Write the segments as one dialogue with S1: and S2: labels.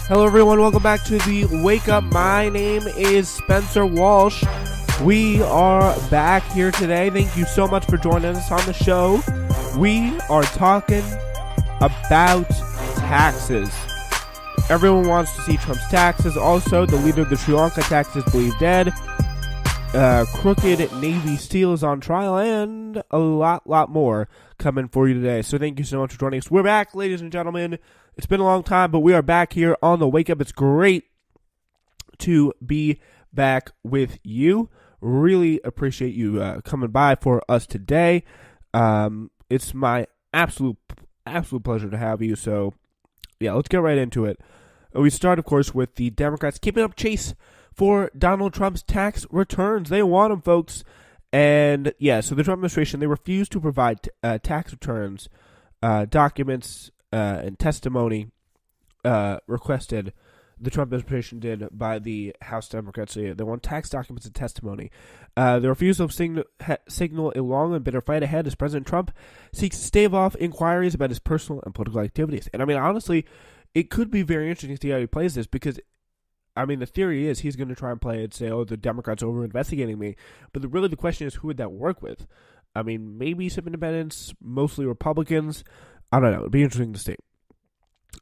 S1: Hello everyone, welcome back to the Wake Up. My name is Spencer Walsh. We are back here today. Thank you so much for joining us on the show. We are talking about taxes. Everyone wants to see Trump's taxes. Also, the leader of the Sri Lanka tax is believed dead. Crooked Navy SEAL is on trial, and a lot more coming for you today. So thank you so much for joining us. We're back, ladies and gentlemen. It's been a long time, but we are back here on the Wake Up. It's great to be back with you. Really appreciate you coming by for us today. It's my absolute pleasure to have you. So, yeah, let's get right into it. We start, of course, with the Democrats keeping up chase for Donald Trump's tax returns. They want them, folks. And, yeah, so the Trump administration, they refused to provide tax returns, documents, and testimony requested. The Trump administration did by the House Democrats. So, yeah, they want tax documents and testimony. The refusal signal a long and bitter fight ahead as President Trump seeks to stave off inquiries about his personal and political activities. And, I mean, honestly, it could be very interesting to see how he plays this because, I mean, the theory is he's going to try and play it, say, oh, the Democrats are over-investigating me. But really the question is, who would that work with? I mean, maybe some independents, mostly Republicans. I don't know. It'd be interesting to see.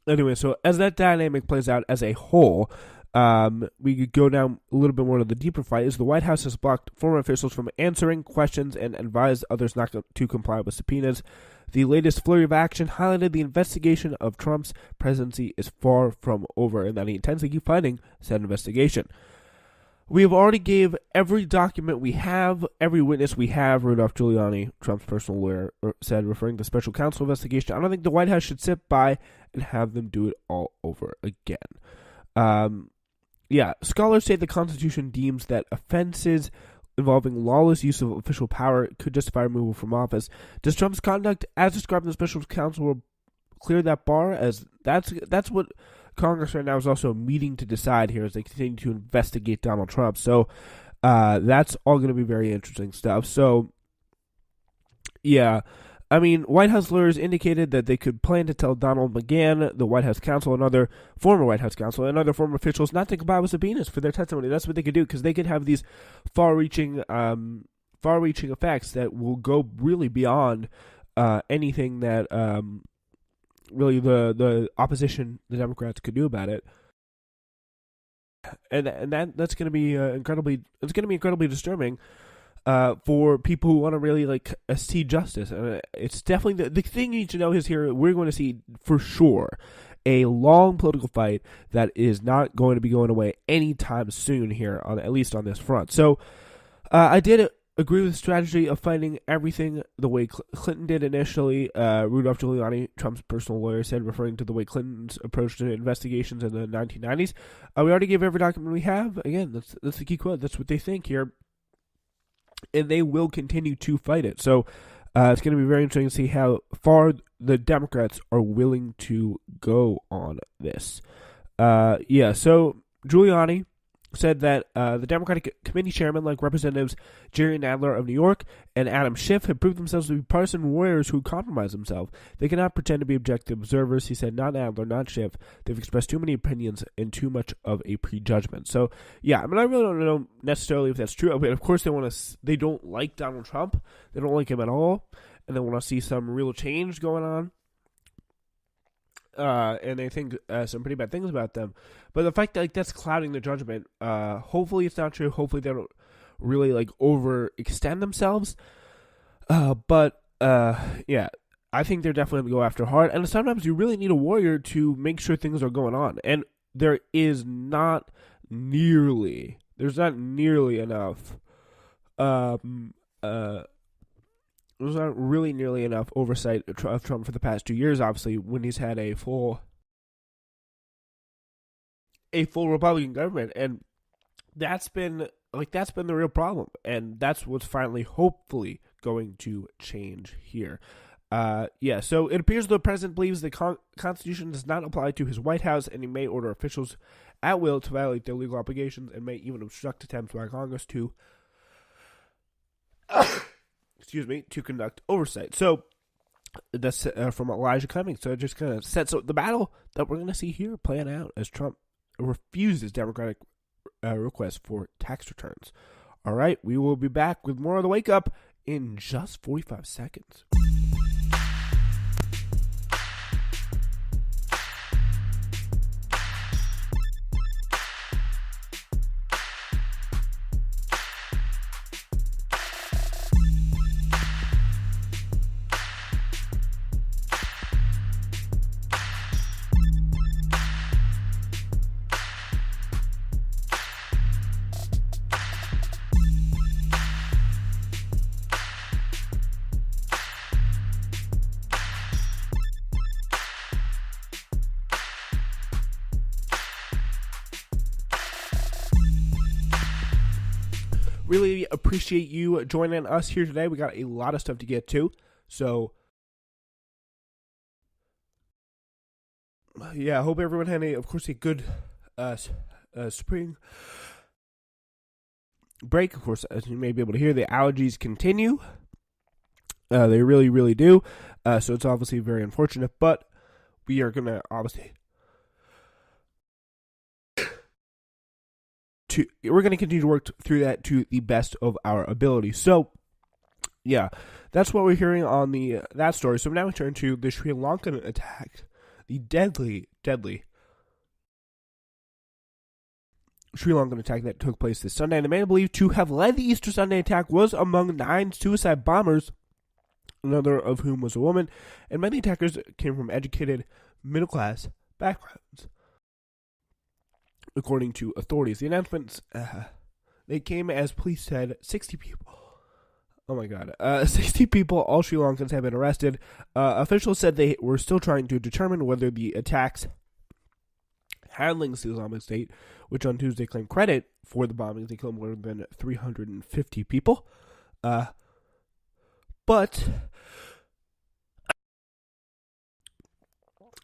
S1: Anyway, so as that dynamic plays out as a whole, we could go down a little bit more to the deeper fight. Is the White House has blocked former officials from answering questions and advised others not to comply with subpoenas. The latest flurry of action highlighted the investigation of Trump's presidency is far from over and that he intends to keep fighting said investigation. We have already gave every document we have, every witness we have, Rudolph Giuliani, Trump's personal lawyer, said, referring to the special counsel investigation. I don't think the White House should sit by and have them do it all over again. Scholars say the Constitution deems that offenses involving lawless use of official power could justify removal from office. Does Trump's conduct, as described in the special counsel, clear that bar? As that's what Congress right now is also meeting to decide here as they continue to investigate Donald Trump. So that's all going to be very interesting stuff. So, yeah. I mean, White House lawyers indicated that they could plan to tell Donald McGahn, the White House counsel, and other former White House counsel, and other former officials not to comply with subpoenas for their testimony. That's what they could do, because they could have these far-reaching effects that will go really beyond anything that really the opposition, the Democrats, could do about it. And that's going to be incredibly disturbing. For people who want to really see justice, and it's definitely the thing you need to know is here we're going to see for sure a long political fight that is not going to be going away anytime soon here at least on this front. So I did agree with the strategy of fighting everything the way Clinton did initially. Rudolph Giuliani, Trump's personal lawyer, said, referring to the way Clinton's approach to investigations in the 1990s. We already gave every document we have. Again, that's the key quote. That's what they think here. And they will continue to fight it. So it's going to be very interesting to see how far the Democrats are willing to go on this. So Giuliani said that the Democratic Committee chairman, like Representatives Jerry Nadler of New York and Adam Schiff, have proved themselves to be partisan warriors who compromise themselves. They cannot pretend to be objective observers. He said, not Nadler, not Schiff. They've expressed too many opinions and too much of a prejudgment. So, yeah, I mean, I really don't know necessarily if that's true. I mean, of course, they don't like Donald Trump. They don't like him at all. And they want to see some real change going on. And they think some pretty bad things about them. But the fact that that's clouding the judgment, hopefully it's not true. Hopefully they don't really overextend themselves. But I think they're definitely going to go after hard. And sometimes you really need a warrior to make sure things are going on. And there's not nearly enough there's not really nearly enough oversight of Trump for the past 2 years, obviously, when he's had a full Republican government. And that's been the real problem. And that's what's finally, hopefully, going to change here. So it appears the president believes the Constitution does not apply to his White House, and he may order officials at will to violate their legal obligations and may even obstruct attempts by Congress to to conduct oversight. So That's from Elijah Cummings. So it just kind of sets up the battle that we're going to see here playing out as Trump refuses Democratic requests for tax returns. All right, we will be back with more of the Wake Up in just 45 seconds. Really appreciate you joining us here today. We got a lot of stuff to get to. So, yeah, I hope everyone had, a good spring break. Of course, as you may be able to hear, the allergies continue. They really, really do. So it's obviously very unfortunate, but we are going to obviously... we're going to continue to work through that to the best of our ability. So, yeah, that's what we're hearing on that story. So now we turn to the Sri Lankan attack, the deadly Sri Lankan attack that took place this Sunday. And the man believed to have led the Easter Sunday attack was among 9 suicide bombers, another of whom was a woman, and many attackers came from educated, middle-class backgrounds. According to authorities, the announcements, they came as police said 60 people. Oh my god. 60 people, all Sri Lankans, have been arrested. Officials said they were still trying to determine whether the attacks handling the Islamic State, which on Tuesday claimed credit for the bombings, they killed more than 350 people. But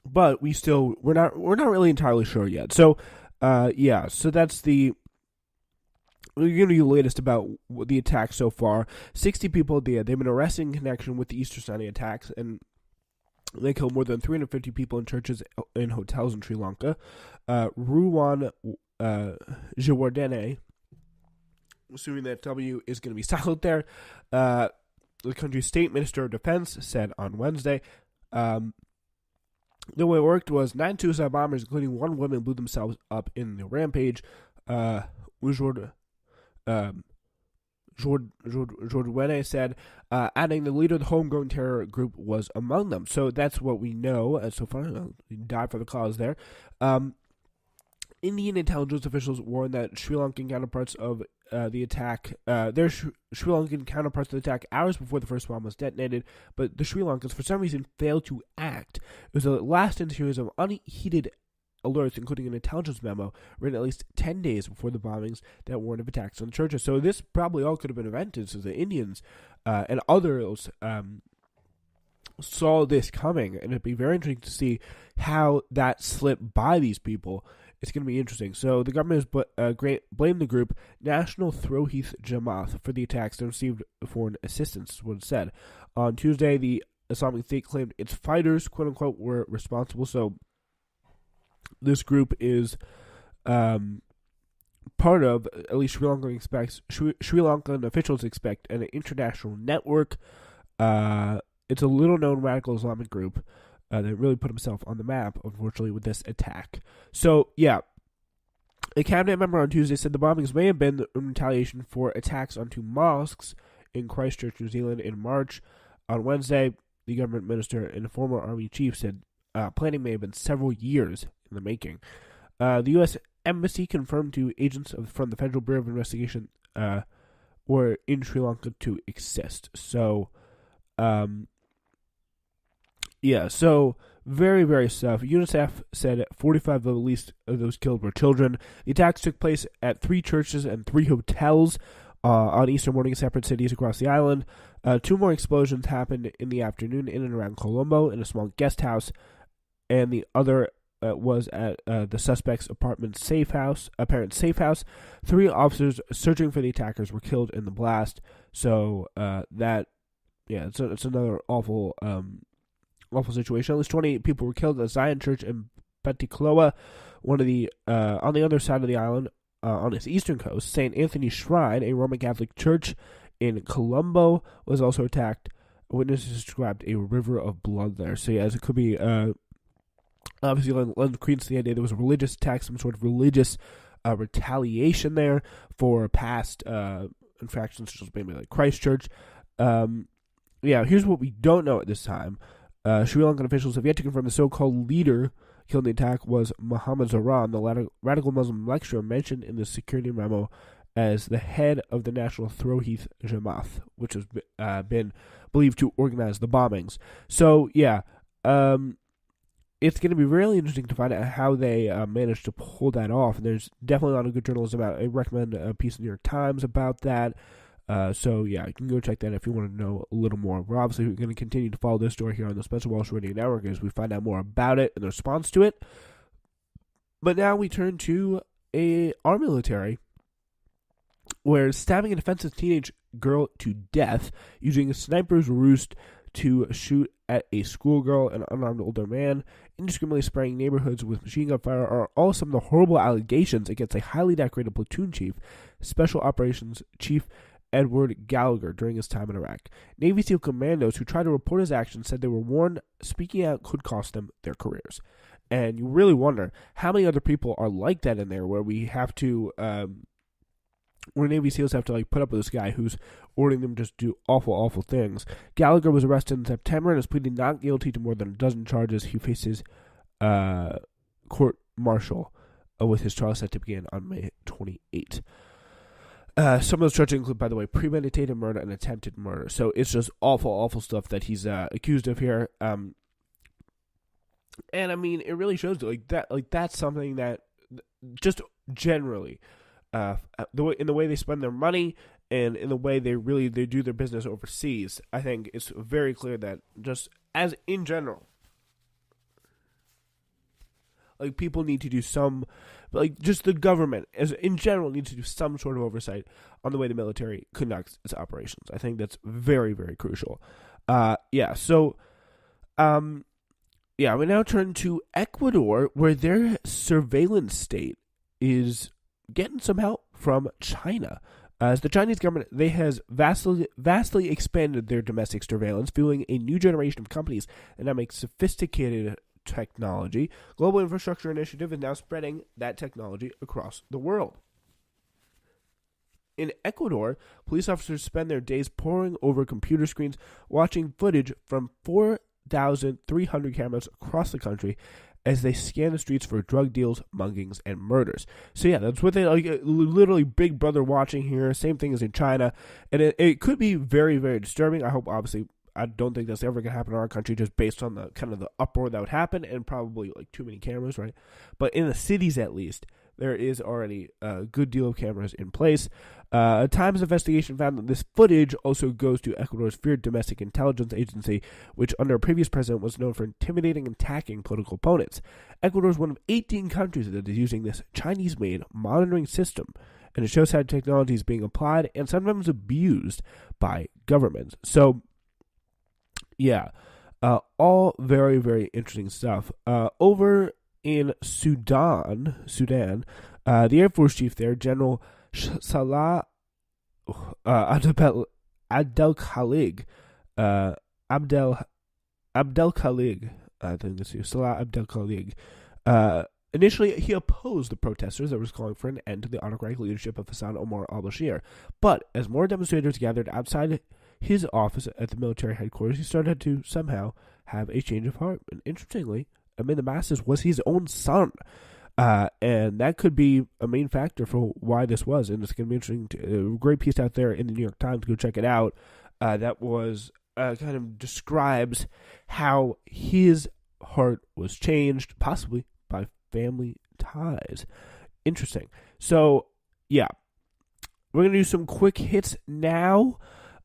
S1: we're not really entirely sure yet. So, so that's we're going to be the latest about the attack so far. 60 people they've been arrested in connection with the Easter Sunday attacks, and they killed more than 350 people in churches and hotels in Sri Lanka. Ruwan Jawardene, assuming that W is going to be silent there, the country's state minister of defense said on Wednesday, the way it worked was 9 suicide bombers, including one woman, blew themselves up in the rampage. Jordwene said, adding the leader of the homegrown terror group was among them. So that's what we know so far. He died for the cause there. Indian intelligence officials warned that Sri Lankan counterparts of the attack, Sri Lankan counterparts of the attack hours before the first bomb was detonated, but the Sri Lankans, for some reason, failed to act. It was the last in a series of unheeded alerts, including an intelligence memo written at least 10 days before the bombings that warned of attacks on churches. So this probably all could have been invented, so the Indians and others saw this coming, and it'd be very interesting to see how that slipped by these people. It's going to be interesting. So the government has blamed the group National Tawheed Jamaat for the attacks and received foreign assistance, is what it said. On Tuesday, the Islamic State claimed its fighters, quote-unquote, were responsible. So this group is part of, at least Sri Lankan officials expect, an international network. It's a little-known radical Islamic group that really put himself on the map, unfortunately, with this attack. So, yeah, a cabinet member on Tuesday said the bombings may have been in retaliation for attacks on 2 mosques in Christchurch, New Zealand in March. On Wednesday, the government minister and former army chief said planning may have been several years in the making. The U.S. Embassy confirmed to agents from the Federal Bureau of Investigation were in Sri Lanka to exist. So, so very, very tough. UNICEF said 45 of at least of those killed were children. The attacks took place at 3 churches and 3 hotels on Easter morning in separate cities across the island. 2 more explosions happened in the afternoon in and around Colombo in a small guest house, and the other was at the suspect's apparent safe house. 3 officers searching for the attackers were killed in the blast. So it's another awful awful situation. At least 28 people were killed at the Zion Church in Batikloa, one of the on the other side of the island, on its eastern coast. St. Anthony's Shrine, a Roman Catholic church in Colombo, was also attacked. Witnesses described a river of blood there. So yeah, it could be obviously lends credence to the idea there was a religious attack, some sort of religious retaliation there for past infractions, such as maybe like Christchurch. Yeah, here's what we don't know at this time. Sri Lankan officials have yet to confirm the so-called leader killed in the attack was Muhammad Zahran, the radical Muslim lecturer mentioned in the security memo as the head of the National Tawhid Jamaat, which has been believed to organize the bombings. So, yeah, it's going to be really interesting to find out how they managed to pull that off. And there's definitely a lot of good journalism out. I recommend a piece in the New York Times about that. So, yeah, you can go check that if you want to know a little more. We're obviously going to continue to follow this story here on the Spencer Walsh Radio Network as we find out more about it and the response to it. But now we turn to our military, where stabbing an offensive teenage girl to death using a sniper's roost to shoot at a schoolgirl and an unarmed older man, indiscriminately spraying neighborhoods with machine gun fire are all some of the horrible allegations against a highly decorated platoon chief, Special Operations Chief Edward Gallagher, during his time in Iraq. Navy SEAL commandos who tried to report his actions said they were warned speaking out could cost them their careers. And you really wonder how many other people are like that in there, where we have to, where Navy SEALs have to like put up with this guy who's ordering them to just do awful, awful things. Gallagher was arrested in September and is pleading not guilty to more than a dozen charges. He faces court-martial with his trial set to begin on May 28th. Some of those charges include, by the way, premeditated murder and attempted murder. So it's just awful, awful stuff that he's accused of here. And I mean, it really shows that that's something that just generally, in the way they spend their money and in the way they do their business overseas, I think it's very clear that just as in general, like people need to do some, like just the government as in general needs to do some sort of oversight on the way the military conducts its operations. I think that's very, very crucial. So we now turn to Ecuador, where their surveillance state is getting some help from China. As the Chinese government, they has vastly expanded their domestic surveillance, fueling a new generation of companies that now make sophisticated technology. Global Infrastructure Initiative is now spreading that technology across the world. In Ecuador, police officers spend their days poring over computer screens, watching footage from 4,300 cameras across the country as they scan the streets for drug deals, muggings, and murders. So yeah, that's what they literally Big Brother watching here. Same thing as in China, and it could be very, very disturbing. I don't think that's ever going to happen in our country, just based on the kind of the uproar that would happen, and probably like too many cameras, right? But in the cities, at least, there is already a good deal of cameras in place. A Times investigation found that this footage also goes to Ecuador's feared domestic intelligence agency, which under a previous president was known for intimidating and attacking political opponents. Ecuador is one of 18 countries that is using this Chinese-made monitoring system, and it shows how technology is being applied and sometimes abused by governments. So, yeah, all very, very interesting stuff. Over in Sudan, the Air Force chief there, General Salah Abdel Khalig, I think it's you, Salah Abdel Khalig. Initially, he opposed the protesters that was calling for an end to the autocratic leadership of Hassan Omar al-Bashir. But as more demonstrators gathered outside his office at the military headquarters, he started to somehow have a change of heart. And interestingly, amid the masses was his own son. And that could be a main factor for why this was. And it's going to be interesting. A great piece out there in the New York Times. Go check it out. That was kind of describes how his heart was changed, possibly by family ties. Interesting. So, yeah. We're going to do some quick hits now.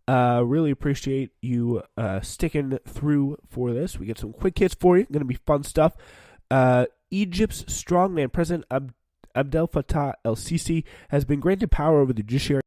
S1: Really appreciate you sticking through for this. We get some quick hits for you. Going to be fun stuff. Egypt's strongman, President Abdel Fattah el-Sisi, has been granted power over the judiciary